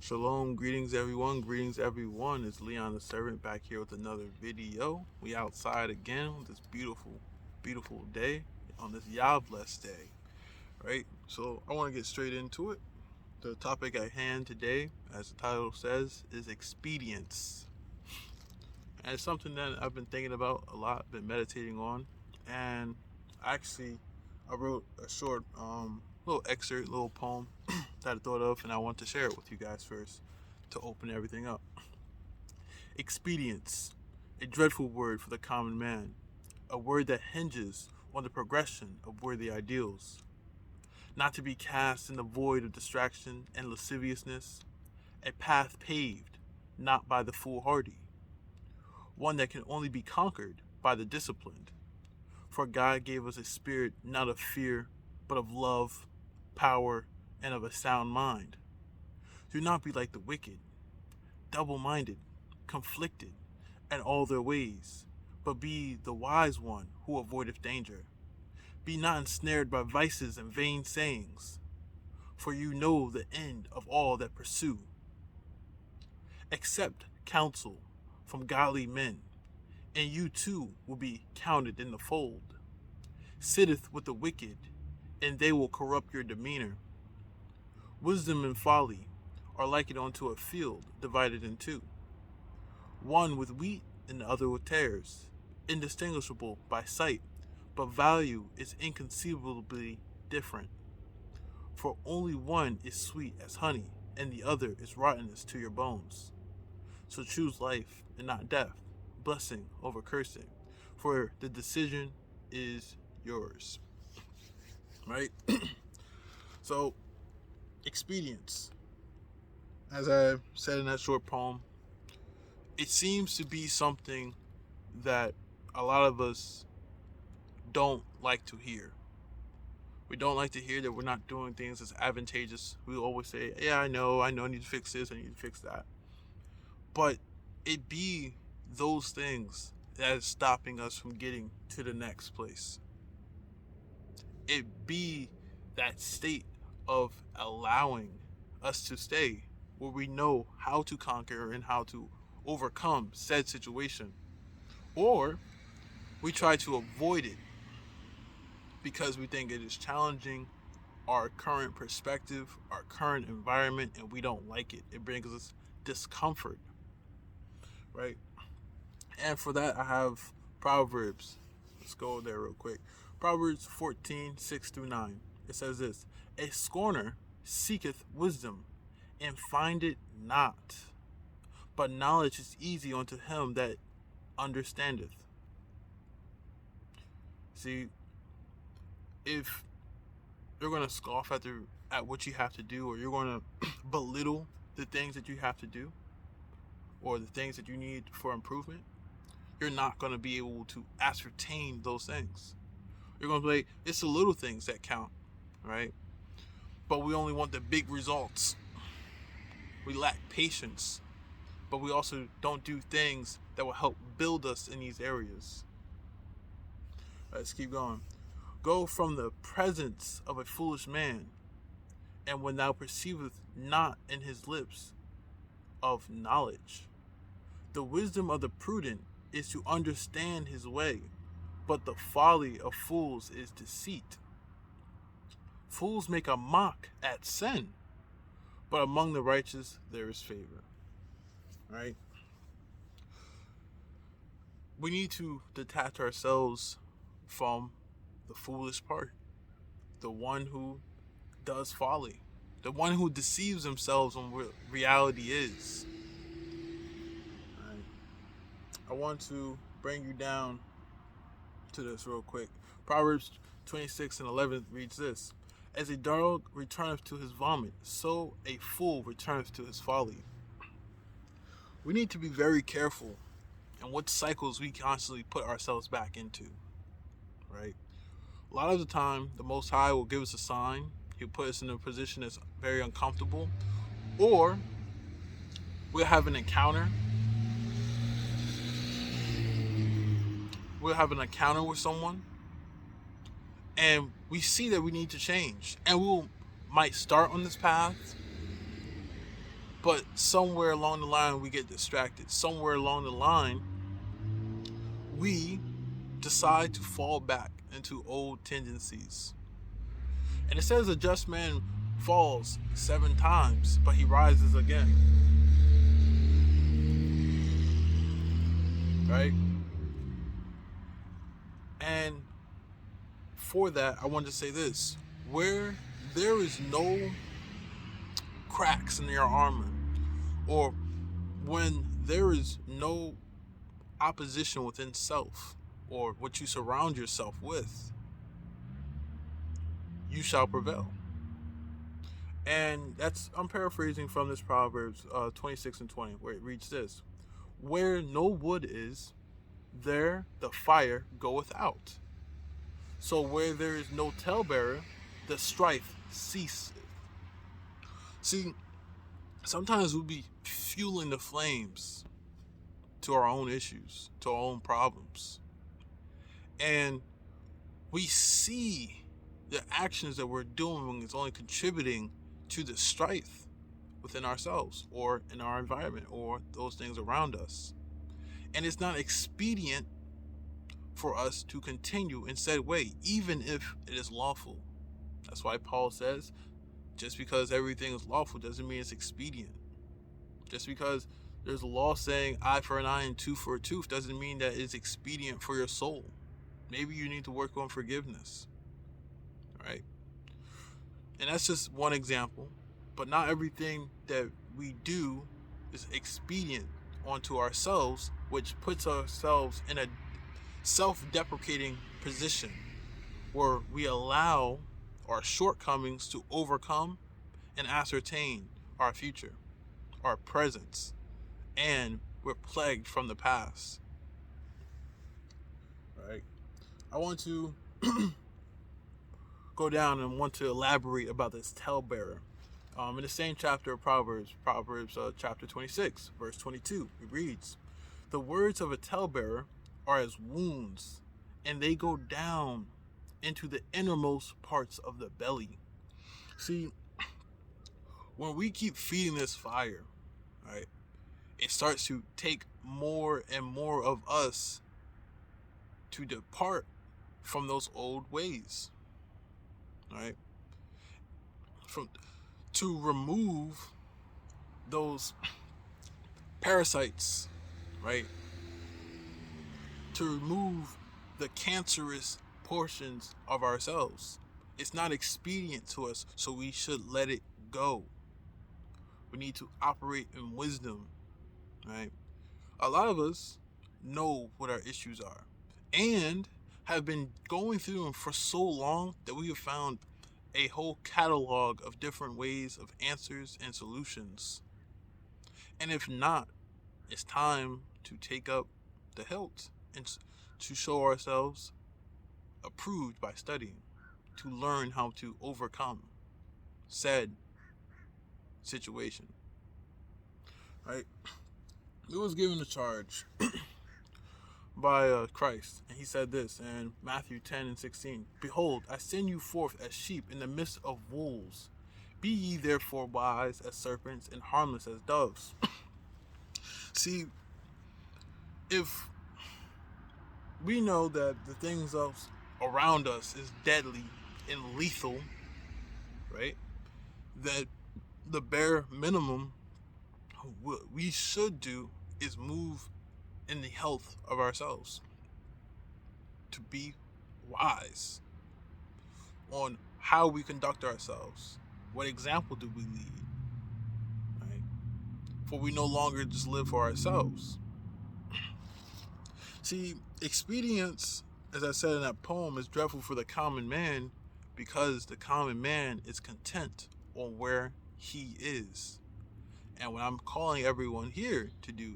Shalom, greetings everyone. It's Leon the Servant back here with another video. We outside again on this beautiful day, on this Yah blessed day, right? So I want to get straight into it. The topic at hand today, as the title says, is expedience. And it's something that I've been thinking about a lot, been meditating on, and actually I wrote a short little excerpt, little poem that I thought of, and I want to share it with you guys first to open everything up. Expedience, a dreadful word for the common man, a word that hinges on the progression of worthy ideals, not to be cast in the void of distraction and lasciviousness, a path paved not by the foolhardy, one that can only be conquered by the disciplined. For God gave us a spirit not of fear, but of love, power, and of a sound mind. Do not be like the wicked, double-minded, conflicted, in all their ways, but be the wise one who avoideth danger. Be not ensnared by vices and vain sayings, for you know the end of all that pursue. Accept counsel from godly men, and you too will be counted in the fold. Sitteth with the wicked, and they will corrupt your demeanor. Wisdom and folly are likened unto a field divided in two, one with wheat and the other with tares, indistinguishable by sight, but value is inconceivably different. For only one is sweet as honey, and the other is rottenness to your bones. So choose life and not death, blessing over cursing, for the decision is yours. Right? So, expedience. As I said in that short poem, it seems to be something that a lot of us don't like to hear. We don't like to hear that we're not doing things that's advantageous. We always say, yeah, I know, I need to fix this, I need to fix that. But it be those things that is stopping us from getting to the next place. It be that state of allowing us to stay where we know how to conquer and how to overcome said situation. Or we try to avoid it because we think it is challenging our current perspective, our current environment, and we don't like it. It brings us discomfort, right? And for that, I have Proverbs. Let's go there real quick. Proverbs 14, 6 through 9. It says this: A scorner seeketh wisdom, and findeth not. But knowledge is easy unto him that understandeth. See, if you're going to scoff at what you have to do, or you're going to belittle the things that you have to do, or the things that you need for improvement, you're not going to be able to ascertain those things. You're going to be like, it's the little things that count, right? But we only want the big results. We lack patience, but we also don't do things that will help build us in these areas. Let's keep going. Go from the presence of a foolish man, and when thou perceiveth not in his lips of knowledge. The wisdom of the prudent is to understand his way, but the folly of fools is deceit. Fools make a mock at sin, but among the righteous there is favor. Right? We need to detach ourselves from the foolish part, the one who does folly, the one who deceives themselves on what reality is. Right? I want to bring you down to this real quick. Proverbs 26 and 11 reads this: As a dog returneth to his vomit, so a fool returneth to his folly. We need to be very careful in what cycles we constantly put ourselves back into, right? A lot of the time, the Most High will give us a sign. He'll put us in a position that's very uncomfortable, or we'll have an encounter. We'll have an encounter with someone, and we see that we need to change, and we might start on this path, But somewhere along the line, we get distracted. Somewhere along the line, we decide to fall back into old tendencies. And it says a just man falls 7 times, but he rises again. Right? And for that, I want to say this. Where there is no cracks in your armor, or when there is no opposition within self, or what you surround yourself with, you shall prevail. And I'm paraphrasing from this Proverbs 26 and 20, where it reads this: where no wood is, there the fire goeth out. So where there is no talebearer, the strife ceaseth. See, sometimes we'll be fueling the flames to our own issues, to our own problems. And we see the actions that we're doing is only contributing to the strife within ourselves or in our environment or those things around us. And it's not expedient for us to continue in said way, even if it is lawful. That's why Paul says, just because everything is lawful doesn't mean it's expedient. Just because there's a law saying eye for an eye and tooth for a tooth doesn't mean that it's expedient for your soul. Maybe you need to work on forgiveness. Right? And that's just one example. But not everything that we do is expedient onto ourselves, which puts ourselves in a self-deprecating position where we allow our shortcomings to overcome and ascertain our future, our presence, and we're plagued from the past. Right? I want to go down and want to elaborate about this talebearer. In the same chapter of Proverbs chapter 26, verse 22, it reads, the words of a talebearer are as wounds, and they go down into the innermost parts of the belly. See, when we keep feeding this fire, right, it starts to take more and more of us to depart from those old ways, right? To remove those parasites, right? To remove the cancerous portions of ourselves. It's not expedient to us, so we should let it go. We need to operate in wisdom, right? A lot of us know what our issues are and have been going through them for so long that we have found a whole catalog of different ways of answers and solutions. And if not, it's time to take up the hilt and to show ourselves approved by studying, to learn how to overcome said situation. Right? It was given a charge by Christ, and he said this in Matthew 10 and 16, behold, I send you forth as sheep in the midst of wolves. Be ye therefore wise as serpents and harmless as doves. See, if we know that the things around us is deadly and lethal, right, that the bare minimum what we should do is move in the health of ourselves, to be wise on how we conduct ourselves. What example do we lead? Right? For we no longer just live for ourselves. See, expedience, as I said in that poem, is dreadful for the common man because the common man is content on where he is. And what I'm calling everyone here to do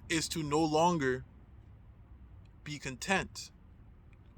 is to no longer be content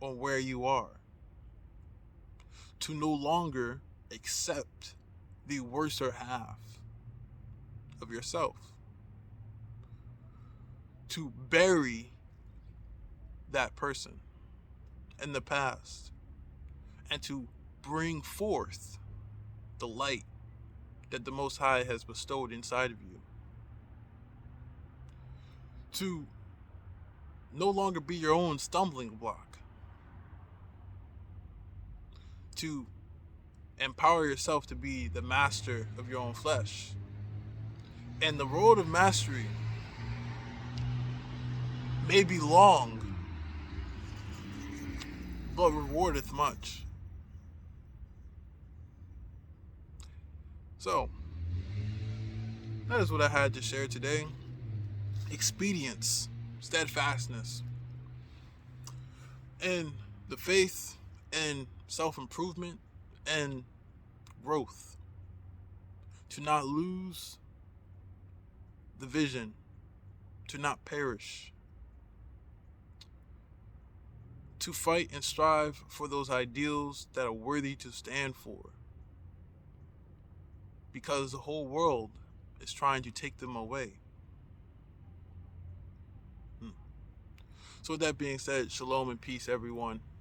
on where you are. To no longer accept the worser half of yourself. To bury that person in the past and to bring forth the light that the Most High has bestowed inside of you. To no longer be your own stumbling block. To empower yourself to be the master of your own flesh. And the road of mastery may be long, but rewardeth much. So, that is what I had to share today. Expedience, steadfastness, and the faith and self-improvement and growth. To not lose the vision, to not perish, to fight and strive for those ideals that are worthy to stand for, because the whole world is trying to take them away. So with that being said, shalom and peace, everyone.